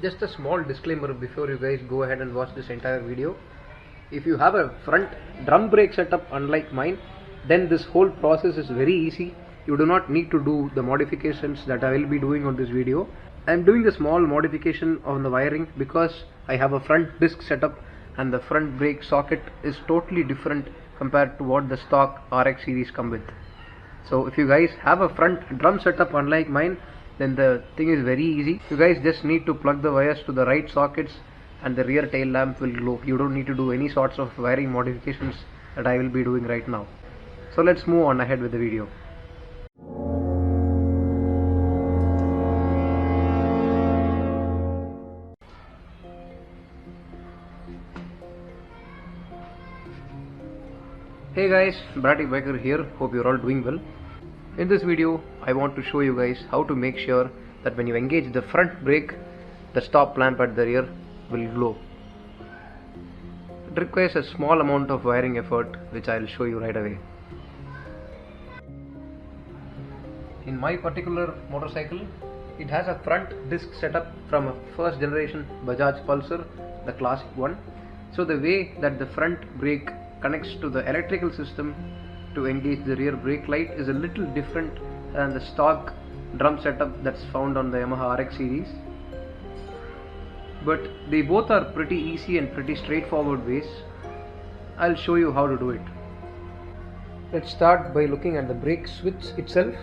Just a small disclaimer before you guys go ahead and watch this entire video. If you have a front drum brake setup unlike mine, then this whole process is very easy. You do not need to do the modifications that I will be doing on this video. I am doing a small modification on the wiring because I have a front disc setup and the front brake socket is totally different compared to what the stock RX series come with. So if you guys have a front drum setup unlike mine, then the thing is very easy. You guys just need to plug the wires to the right sockets and the rear tail lamp will glow. You don't need to do any sorts of wiring modifications that I will be doing right now. So let's move on ahead with the video. Hey guys, Bratty Biker here. Hope you're all doing well. In this video, I want to show you guys how to make sure that when you engage the front brake, the stop lamp at the rear will glow. It requires a small amount of wiring effort, which I'll show you right away. In my particular motorcycle, it has a front disc setup from a first generation Bajaj Pulsar, the classic one. So the way that the front brake connects to the electrical system to engage the rear brake light is a little different than the stock drum setup that's found on the Yamaha RX series, but they both are pretty easy and pretty straightforward ways. I'll show you how to do it. Let's start by looking at the brake switch itself.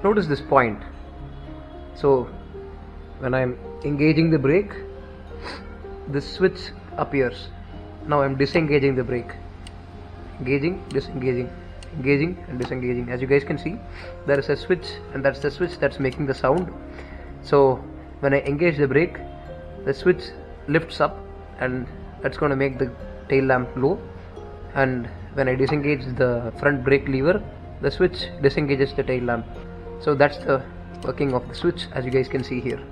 Notice this point. So when I'm engaging the brake, the switch appears. Now I'm disengaging the brake. Engaging, disengaging, engaging and disengaging. As you guys can see, there is a switch, and that's the switch that's making the sound. So when I engage the brake, the switch lifts up and that's going to make the tail lamp glow. And when I disengage the front brake lever, the switch disengages the tail lamp. So that's the working of the switch, as you guys can see here.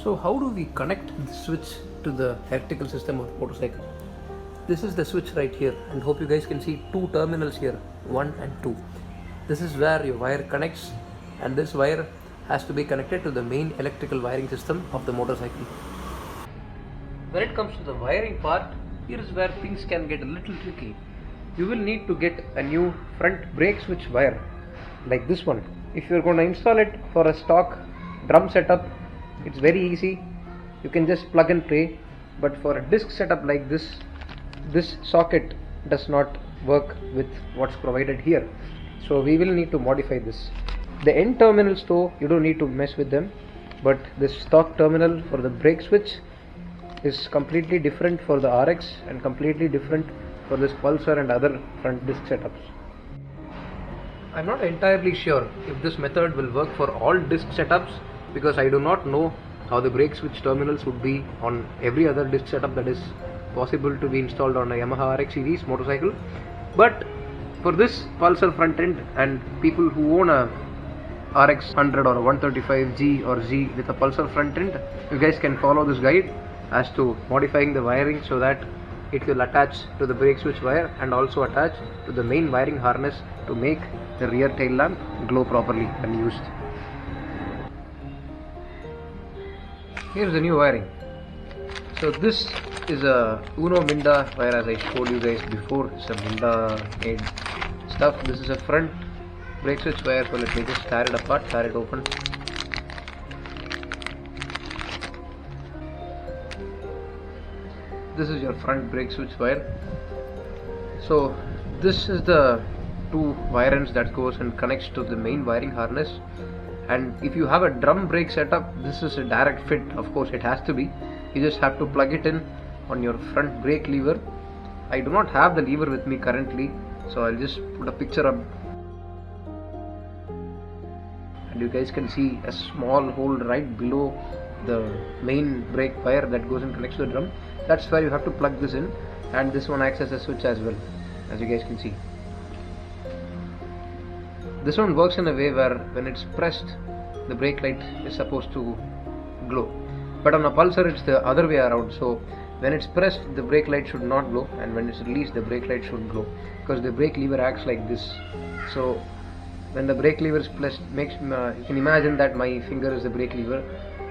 So how do we connect the switch to the electrical system of the motorcycle? This is the switch right here, and hope you guys can see two terminals here, 1 and 2. This is where your wire connects, and this wire has to be connected to the main electrical wiring system of the motorcycle. When it comes to the wiring part, here is where things can get a little tricky. You will need to get a new front brake switch wire like this one. If you are going to install it for a stock drum setup, it's very easy. You can just plug and play. But for a disc setup like this socket does not work with what's provided here. So we will need to modify this. The end terminals though, you don't need to mess with them. But this stock terminal for the brake switch is completely different for the RX and completely different for this Pulsar and other front disc setups. I'm not entirely sure if this method will work for all disc setups, because I do not know how the brake switch terminals would be on every other disc setup that is possible to be installed on a Yamaha RX series motorcycle. But for this Pulsar front end and people who own a RX 100 or a 135G or Z with a Pulsar front end, you guys can follow this guide as to modifying the wiring so that it will attach to the brake switch wire and also attach to the main wiring harness to make the rear tail lamp glow properly when used. Here's the new wiring. So this is a Uno Minda wire, as I showed you guys before. It's a Minda made stuff. This is a front brake switch wire, so let me just tear it apart, tear it open. This is your front brake switch wire. So this is the two wire ends that goes and connects to the main wiring harness. And if you have a drum brake setup, this is a direct fit. Of course it has to be. You just have to plug it in on your front brake lever. I do not have the lever with me currently, so I'll just put a picture up, and you guys can see a small hole right below the main brake wire that goes and connects to the drum. That's where you have to plug this in, and this one acts as a switch as well, as you guys can see. This one works in a way where when it's pressed, the brake light is supposed to glow, but on a Pulsar it's the other way around. So when it's pressed, the brake light should not glow, and when it's released, the brake light should glow, because the brake lever acts like this. So when the brake lever is pressed, you can imagine that my finger is the brake lever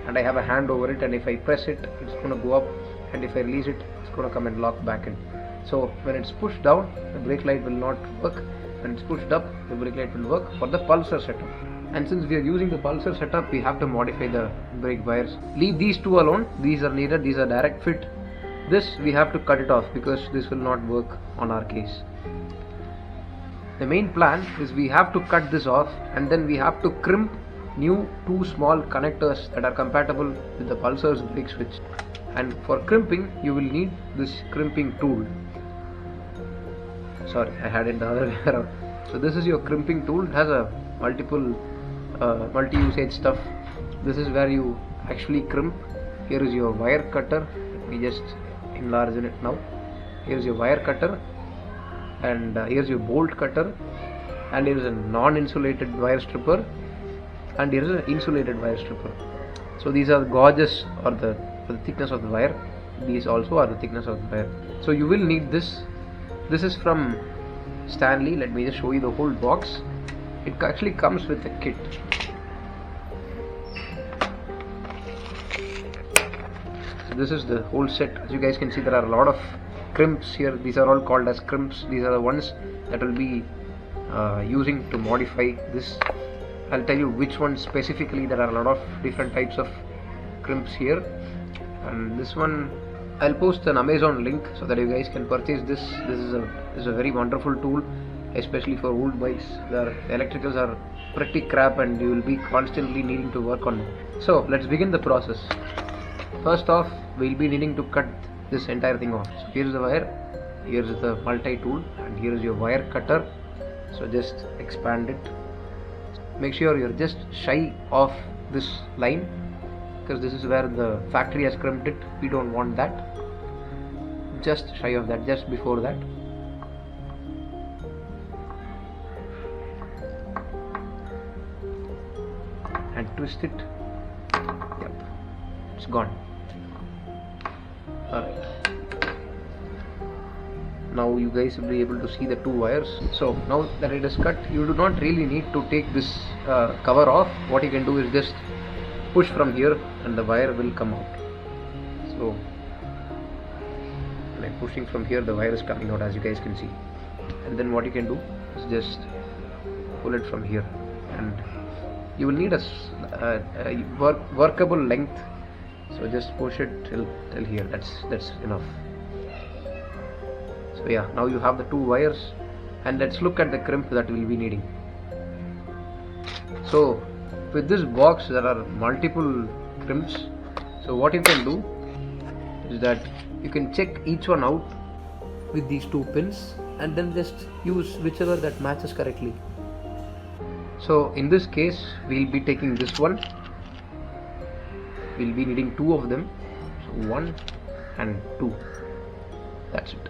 and I have a hand over it, and if I press it, it's going to go up, and if I release it, it's going to come and lock back in. So when it's pushed down, the brake light will not work. When it's pushed up, the brake light will work for the pulsar setup. And since we are using the pulsar setup, we have to modify the brake wires. Leave these two alone. These are needed. These are direct fit. This we have to cut it off because this will not work on our case. The main plan is we have to cut this off, and then we have to crimp new two small connectors that are compatible with the pulsar's brake switch. And for crimping, you will need this crimping tool. Sorry, I had it the other way around. So this is your crimping tool. It has a multi-usage stuff. This is where you actually crimp. Here is your wire cutter. Let me just enlarge it now. Here's your wire cutter, and here's your bolt cutter, and here is a non-insulated wire stripper, and here is an insulated wire stripper. So these are the gauges or the thickness of the wire. These also are the thickness of the wire. So you will need this. This is from Stanley. Let me just show you the whole box. It actually comes with a kit. So this is the whole set. As you guys can see, there are a lot of crimps here. These are all called as crimps. These are the ones that will be using to modify this. I'll tell you which ones specifically. There are a lot of different types of crimps here, and this one I'll post an Amazon link so that you guys can purchase this. This is a very wonderful tool, especially for old bikes. The electricals are pretty crap and you will be constantly needing to work on them. So let's begin the process. First off, we'll be needing to cut this entire thing off. So here's the wire, here's the multi-tool, and here is your wire cutter. So just expand it. Make sure you're just shy of this line, because this is where the factory has crimped it. We don't want that. Just shy of that, just before that. And twist it. Yep, it's gone. Alright, now you guys will be able to see the two wires. So now that it is cut, you do not really need to take this cover off. What you can do is just push from here and the wire will come out. So when I'm pushing from here, the wire is coming out, as you guys can see. And then what you can do is just pull it from here, and you will need a workable length. So just push it till here. That's enough. So yeah, now you have the two wires, and let's look at the crimp that we'll be needing. So with this box there are multiple crimps. So what you can do is that you can check each one out with these two pins, and then just use whichever that matches correctly. So in this case, we'll be taking this one. We'll be needing two of them. So 1 and 2. That's it.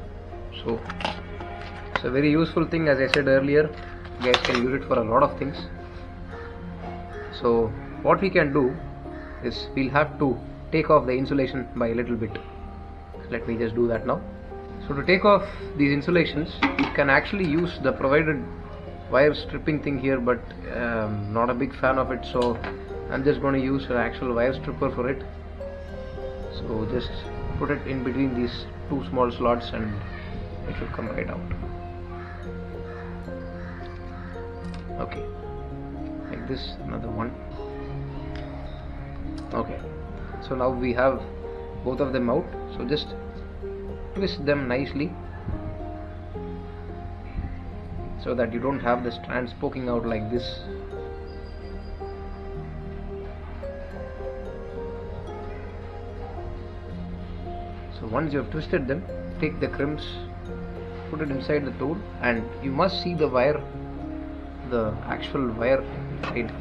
So it's a very useful thing. As I said earlier, you guys can use it for a lot of things. So what we can do is we'll have to take off the insulation by a little bit. So let me just do that now. So to take off these insulations, you can actually use the provided wire stripping thing here, but not a big fan of it, so I'm just going to use an actual wire stripper for it. So just put it in between these two small slots and it will come right out. Okay, like this, another one. Okay, so now we have both of them out. So just twist them nicely so that you don't have the strands poking out like this. So once you have twisted them, take the crimps, put it inside the tool, and you must see the wire, the actual wire. It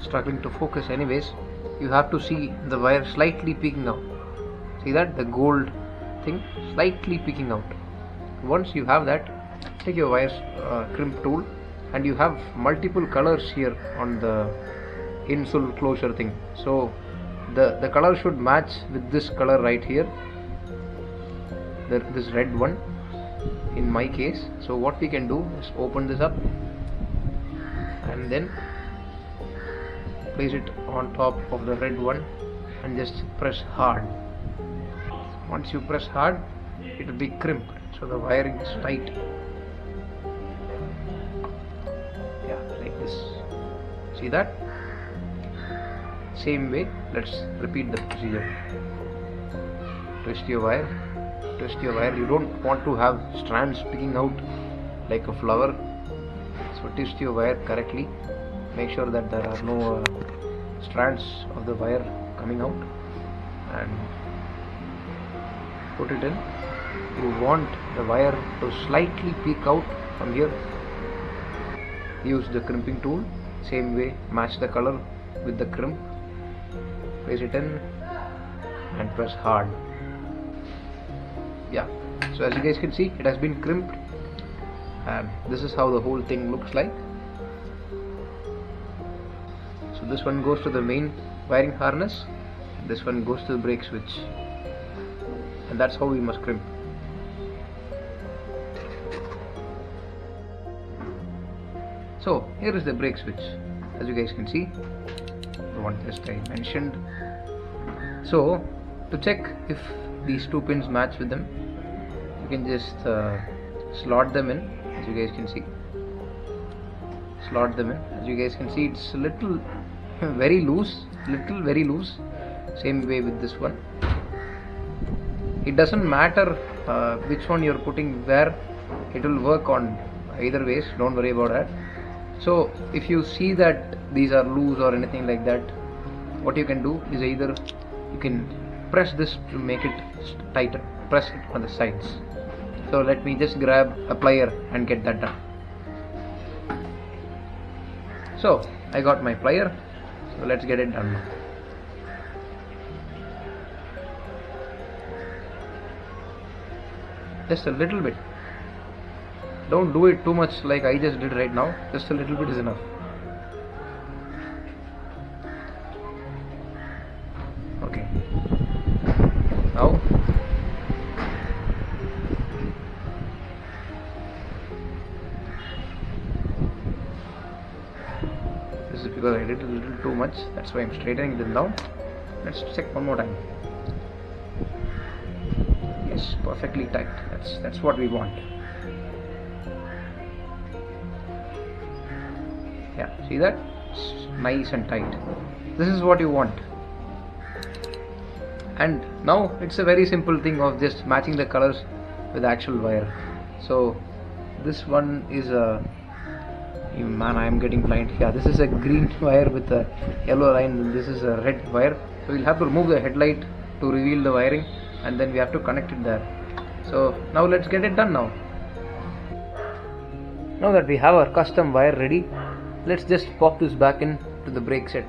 struggling to focus anyways. You have to see the wire slightly peeking out. See that? The gold thing slightly peeking out. Once you have that, take your wire crimp tool, and you have multiple colors here on the insole closure thing. So the color should match with this color right here, this red one in my case. So what we can do is open this up, and then place it on top of the red one and just press hard. Once you press hard, it will be crimped, so the wiring is tight. Yeah, like this. See that? Same way, let's repeat the procedure. Twist your wire. You don't want to have strands sticking out like a flower, so twist your wire correctly. Make sure that there are no strands of the wire coming out, and put it in. You want the wire to slightly peek out from here. Use the crimping tool. Same way, match the color with the crimp. Place it in and press hard. Yeah, so as you guys can see, it has been crimped, and this is how the whole thing looks like. So this one goes to the main wiring harness, this one goes to the brake switch, and that's how we must crimp. So here is the brake switch, as you guys can see, the one that I mentioned. So to check if these two pins match with them, you can just slot them in, as you guys can see. Slot them in. As you guys can see, it's a little very loose. Same way with this one. It doesn't matter which one you're putting where, it will work on either ways, don't worry about that. So if you see that these are loose or anything like that, what you can do is either you can press this to make it tighter, press it on the sides. So let me just grab a plier and get that done. So I got my plier, so let's get it done now. Just a little bit. Don't do it too much like I just did right now. Just a little bit is enough. Okay. Now this is because I did a little too much. That's why I'm straightening them down. Let's check one more time. Yes, perfectly tight. That's what we want. Yeah, see that? It's nice and tight. This is what you want. And now it's a very simple thing of just matching the colors with the actual wire. So this one is a, man, I am getting blind. Yeah, this is a green wire with a yellow line, and this is a red wire. So we'll have to remove the headlight to reveal the wiring, and then we have to connect it there. So now let's get it done now. Now that we have our custom wire ready, let's just pop this back in to the brake set.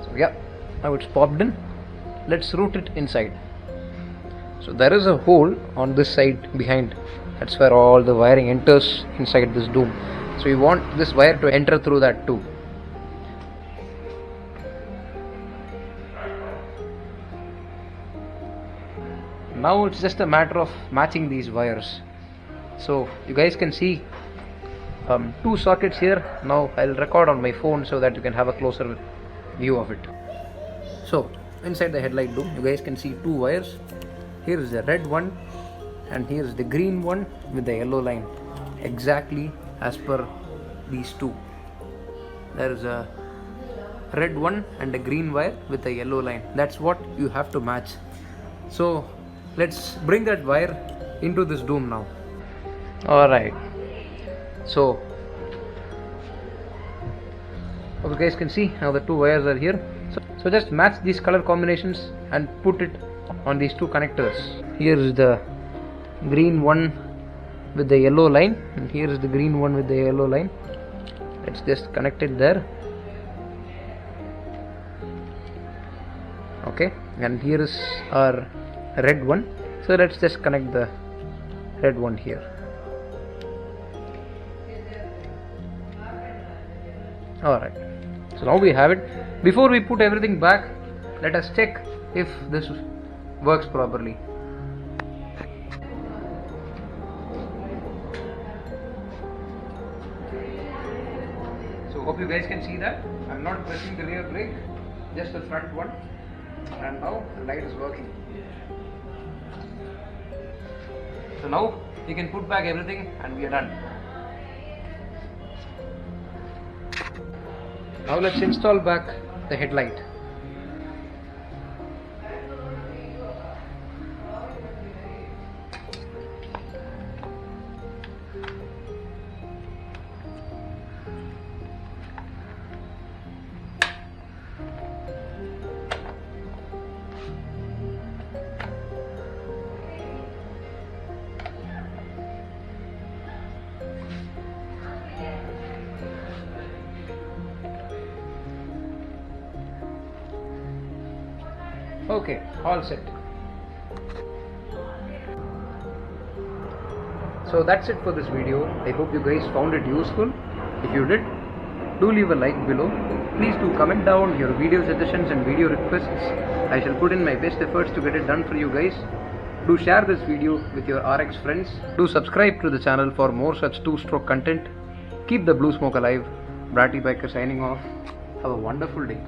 So yeah, now it's popped in. Let's route it inside. So there is a hole on this side behind. That's where all the wiring enters inside this dome. So we want this wire to enter through that too. Now it's just a matter of matching these wires. So you guys can see two sockets here. Now I'll record on my phone so that you can have a closer view of it. So inside the headlight dome, you guys can see two wires. Here is the red one and here is the green one with the yellow line, exactly as per these two. There is a red one and a green wire with a yellow line. That's what you have to match. So let's bring that wire into this dome now. Alright, so as you guys can see, now the two wires are here. So just match these color combinations and put it on these two connectors. Here is the green one with the yellow line, and here is the green one with the yellow line. Let's just connect it there. Okay, and here is our red one. So let's just connect the red one here. Alright, So now we have it. Before we put everything back, let us check if this works properly. So hope you guys can see that. I'm not pressing the rear brake, just the front one. And now the light is working. So now you can put back everything and we are done. Now let's install back the headlight. Okay, all set. So that's it for this video. I hope you guys found it useful. If you did, do leave a like below. Please do comment down your video suggestions and video requests. I shall put in my best efforts to get it done for you guys. Do share this video with your RX friends. Do subscribe to the channel for more such two-stroke content. Keep the blue smoke alive. Bratty Biker signing off. Have a wonderful day.